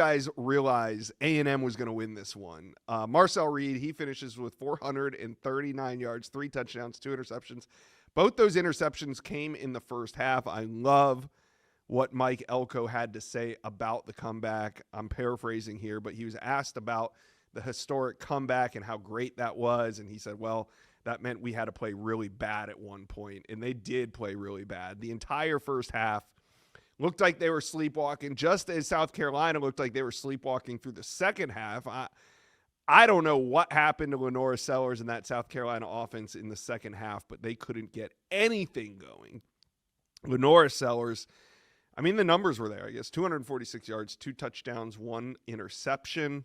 guys realize A&M was going to win this one. Marcel Reed, he finishes with 439 yards, 3 touchdowns, 2 interceptions. Both those interceptions came in the first half. I love what Mike Elko had to say about the comeback. I'm paraphrasing here, but he was asked about the historic comeback and how great that was. And he said, well, that meant we had to play really bad at one point. And they did play really bad. The entire first half looked like they were sleepwalking, just as South Carolina looked like they were sleepwalking through the second half. I don't know what happened to Lenora Sellers and that South Carolina offense in the second half, but they couldn't get anything going. Lenora Sellers, I mean, the numbers were there, I guess. 246 yards, 2 touchdowns, 1 interception.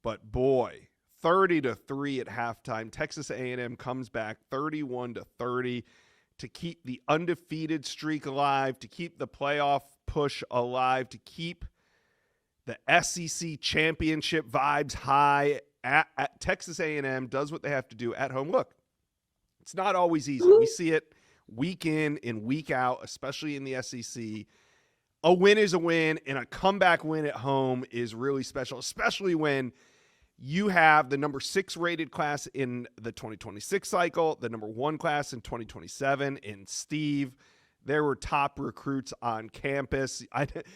But boy, 30-3 at halftime. Texas A&M comes back 31-30 to keep the undefeated streak alive, to keep the playoff push alive, to keep the SEC championship vibes high. At Texas A&M does what they have to do at home. Look, it's not always easy. We see it week in and week out, especially in the SEC. A win is a win, and a comeback win at home is really special, especially when you have the number 6 rated class in the 2026 cycle, the number 1 class in 2027. And Steve, there were top recruits on campus.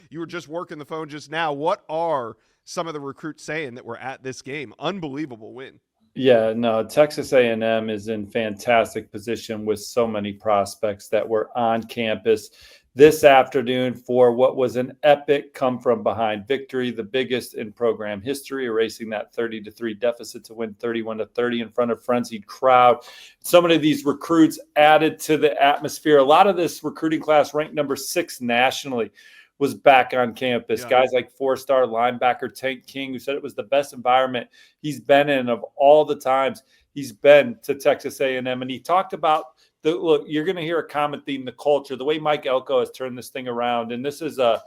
You were just working the phone just now. What are some of the recruits saying that were at this game? Unbelievable win. Yeah, no, Texas A&M is in fantastic position with so many prospects that were on campus this afternoon for what was an epic come-from-behind victory, the biggest in program history, erasing that 30-3 deficit to win 31-30 in front of a frenzied crowd. So many of these recruits added to the atmosphere. A lot of this recruiting class ranked number 6 nationally was back on campus. Yeah. Guys like 4-star linebacker Tank King, who said it was the best environment he's been in of all the times he's been to Texas A&M. And he talked about look, you're going to hear a common theme, the culture, the way Mike Elko has turned this thing around. And this is a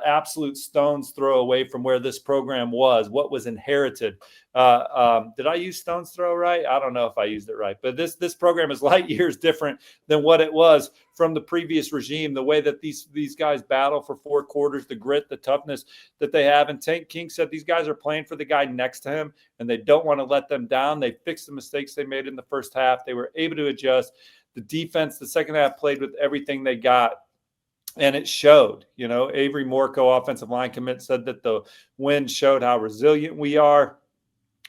absolute stone's throw away from where this program was, what was inherited. Did I use stone's throw right? I don't know if I used it right, but this program is light years different than what it was from the previous regime, the way that these guys battle for 4 quarters, the grit, the toughness that they have. And Tank King said these guys are playing for the guy next to him, and they don't want to let them down. They fixed the mistakes they made in the first half. They were able to adjust. The defense, the second half, played with everything they got. And it showed. Avery Morco, offensive line commit, said that the win showed how resilient we are.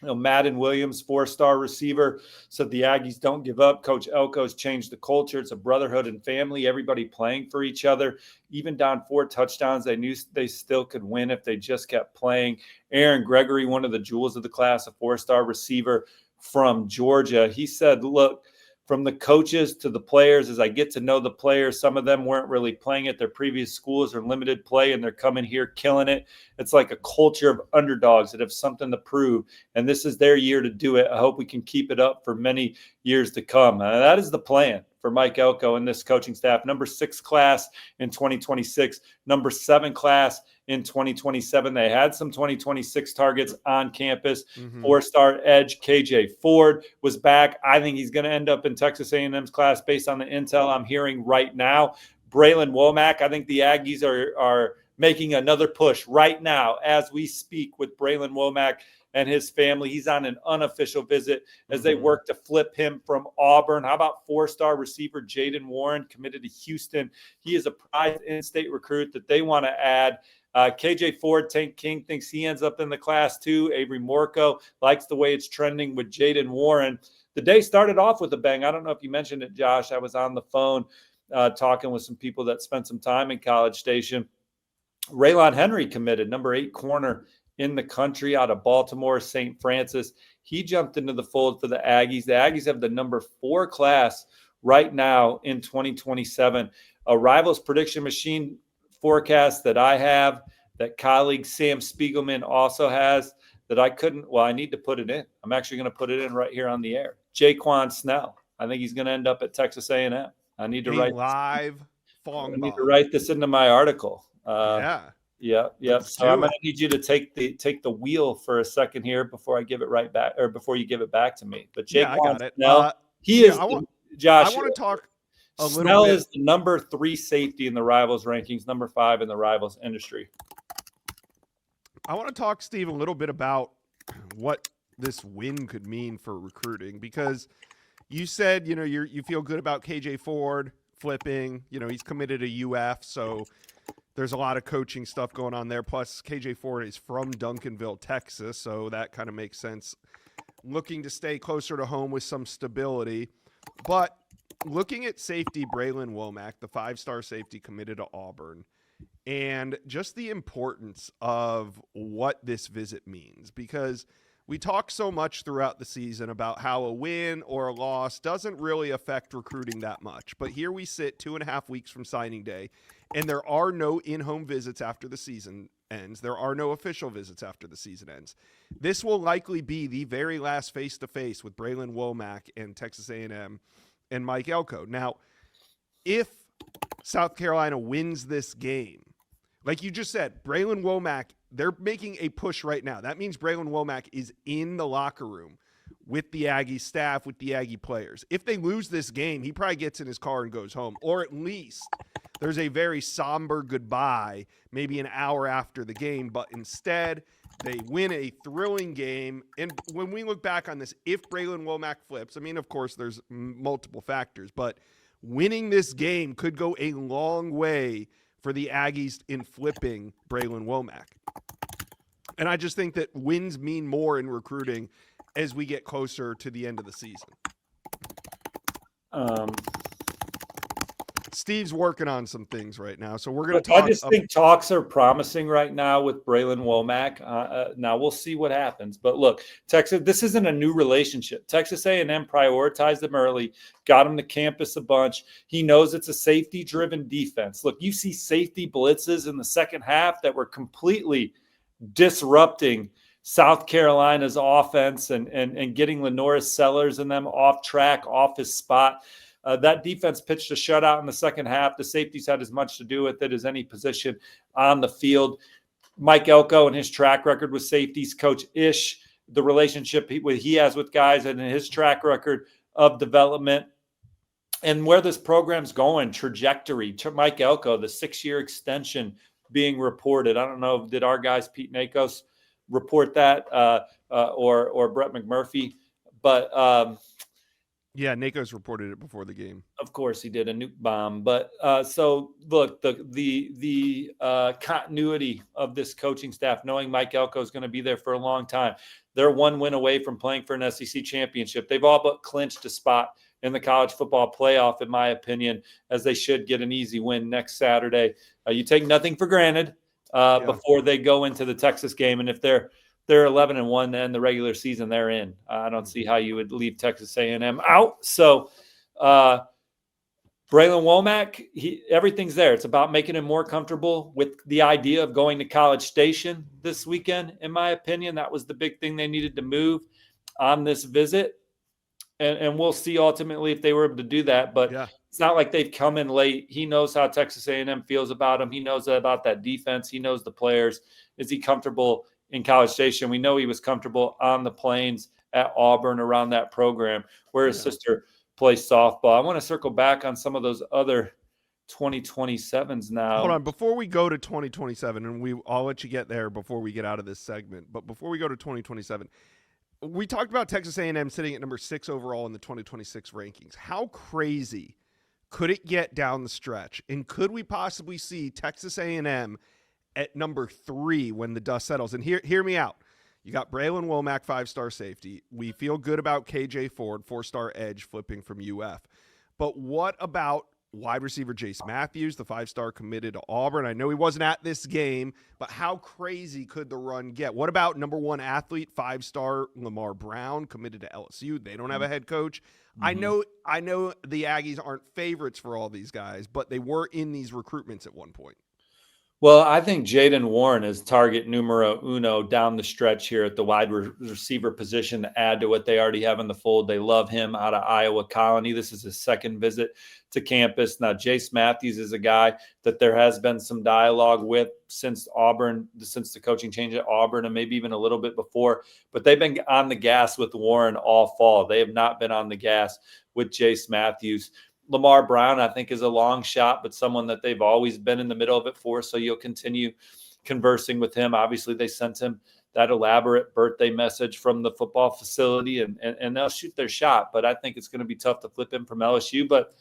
Madden Williams, 4-star receiver, said the Aggies don't give up. Coach Elko's changed the culture. It's a brotherhood and family, everybody playing for each other. Even down 4 touchdowns, they knew they still could win if they just kept playing. Aaron Gregory, one of the jewels of the class, a 4-star receiver from Georgia, he said, look, from the coaches to the players, as I get to know the players, some of them weren't really playing at their previous schools or limited play, and they're coming here killing it. It's like a culture of underdogs that have something to prove, and this is their year to do it. I hope we can keep it up for many years to come. That is the plan for Mike Elko and this coaching staff. Number 6 class in 2026, number 7 class in 2027. They had some 2026 targets on campus. 4-star edge KJ Ford was back. I think he's going to end up in Texas A&M's class based on the intel I'm hearing right now. Braylon Womack, I think the Aggies are making another push right now as we speak with Braylon Womack and his family. He's on an unofficial visit as they work to flip him from Auburn. How about 4-star receiver Jaden Warren, committed to Houston? He is a prized in-state recruit that they want to add. KJ Ford, Tank King thinks he ends up in the class too. Avery Morco likes the way it's trending with Jaden Warren. The day started off with a bang. I don't know if you mentioned it, Josh. I was on the phone talking with some people that spent some time in College Station. Raylon Henry committed, number 8 corner in the country out of Baltimore, St. Francis. He jumped into the fold for the Aggies. The Aggies have the number 4 class right now in 2027. A Rivals Prediction Machine forecast that I have, that colleague Sam Spiegelman also has, that I need to put it in. I'm actually going to put it in right here on the air. Jaquan Snell. I think he's going to end up at Texas A&M. I need to write this into my article. Yeah. So I'm going to need you to take the wheel for a second here before I give it right back, or before you give it back to me. But Jaquan, I got it. Snell, Josh. I want to talk a little Snell bit. is the number 3 safety in the Rivals rankings, number 5 in the Rivals industry. I want to talk, Steve, a little bit about what this win could mean for recruiting, because you said, you feel good about KJ Ford flipping. He's committed to UF, so there's a lot of coaching stuff going on there. Plus, KJ Ford is from Duncanville, Texas, so that kind of makes sense. Looking to stay closer to home with some stability. But looking at safety Braylon Womack, the 5-star safety committed to Auburn, and just the importance of what this visit means, because we talk so much throughout the season about how a win or a loss doesn't really affect recruiting that much. But here we sit 2.5 weeks from signing day, and there are no in-home visits after the season ends. There are no official visits after the season ends. This will likely be the very last face-to-face with Braylon Womack and Texas A&M and Mike Elko. Now, if South Carolina wins this game, like you just said, Braylon Womack, they're making a push right now. That means Braylon Womack is in the locker room with the Aggie staff, with the Aggie players. If they lose this game, he probably gets in his car and goes home, or at least there's a very somber goodbye maybe an hour after the game. But instead, they win a thrilling game. And when we look back on this, if Braylon Womack flips, I mean, of course, there's multiple factors, but winning this game could go a long way for the Aggies in flipping Braylon Womack. And I just think that wins mean more in recruiting as we get closer to the end of the season. Steve's working on some things right now, so we're going to talk. I just think talks are promising right now with Braylon Womack. Now we'll see what happens. But look, Texas, this isn't a new relationship. Texas A&M prioritized him early, got him to campus a bunch. He knows it's a safety-driven defense. Look, you see safety blitzes in the second half that were completely disrupting South Carolina's offense and getting Lenoris Sellers and them off track, off his spot. That defense pitched a shutout in the second half. The safeties had as much to do with it as any position on the field. Mike Elko and his track record with safeties, Coach Ish, the relationship he has with guys and his track record of development and where this program's going, trajectory. Mike Elko, the 6-year extension being reported. I don't know, did our guys, Pete Nakos, report that or Brett McMurphy? But yeah, Nakos reported it before the game. Of course he did, a nuke bomb. But so look, the continuity of this coaching staff, knowing Mike Elko is going to be there for a long time. They're one win away from playing for an SEC championship. They've all but clinched a spot in the college football playoff, in my opinion, as they should get an easy win next Saturday. You take nothing for granted before they go into the Texas game. And if they're 11-1 to end the regular season, they're in. I don't see how you would leave Texas A&M out. So Braylon Womack, everything's there. It's about making him more comfortable with the idea of going to College Station this weekend, in my opinion. That was the big thing they needed to move on this visit. And we'll see ultimately if they were able to do that. But It's not like they've come in late. He knows how Texas A&M feels about him. He knows about that defense. He knows the players. Is he comfortable in College Station? We know he was comfortable on the plains at Auburn around that program where his sister plays softball. I want to circle back on some of those other 2027s now. Hold on. Before we go to 2027, and I'll let you get there before we get out of this segment, but before we go to 2027, we talked about Texas A&M sitting at number 6 overall in the 2026 rankings. How crazy could it get down the stretch? And could we possibly see Texas A&M at number 3 when the dust settles? And hear me out. You got Braylon Womack, 5-star safety. We feel good about KJ Ford, 4-star edge flipping from UF. But what about wide receiver Jace Matthews, the 5-star committed to Auburn? I know he wasn't at this game, but how crazy could the run get? What about number 1 athlete, 5-star Lamar Brown, committed to LSU? They don't have a head coach. Mm-hmm. I know the Aggies aren't favorites for all these guys, but they were in these recruitments at one point. Well, I think Jaden Warren is target numero uno down the stretch here at the wide receiver position to add to what they already have in the fold. They love him out of Iowa Colony. This is his second visit to campus. Now, Jace Matthews is a guy that there has been some dialogue with since Auburn, since the coaching change at Auburn, and maybe even a little bit before. But they've been on the gas with Warren all fall. They have not been on the gas with Jace Matthews. Lamar Brown, I think, is a long shot, but someone that they've always been in the middle of it for. So you'll continue conversing with him. Obviously, they sent him that elaborate birthday message from the football facility, and they'll shoot their shot. But I think it's going to be tough to flip him from LSU. But,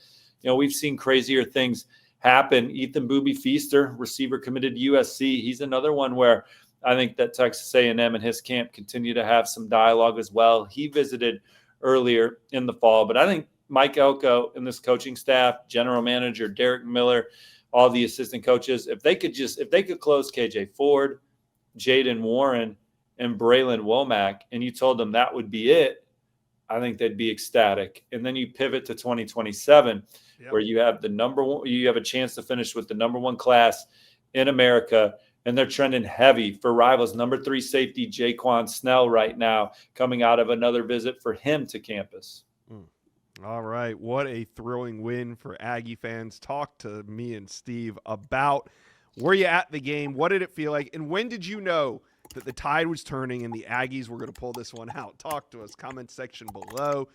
we've seen crazier things happen. Ethan Booby Feaster, receiver committed to USC. He's another one where I think that Texas A&M and his camp continue to have some dialogue as well. He visited earlier in the fall. But I think Mike Elko and this coaching staff, general manager Derek Miller, all the assistant coaches, if they could close KJ Ford, Jaden Warren, and Braylon Womack, and you told them that would be it, I think they'd be ecstatic. And then you pivot to 2027, where you have you have a chance to finish with the number one class in America, and they're trending heavy for rivals. Number 3 safety Jaquan Snell right now, coming out of another visit for him to campus. All right. What a thrilling win for Aggie fans. Talk to me and Steve about, were you at the game? What did it feel like? And when did you know that the tide was turning and the Aggies were going to pull this one out? Talk to us. Comment section below.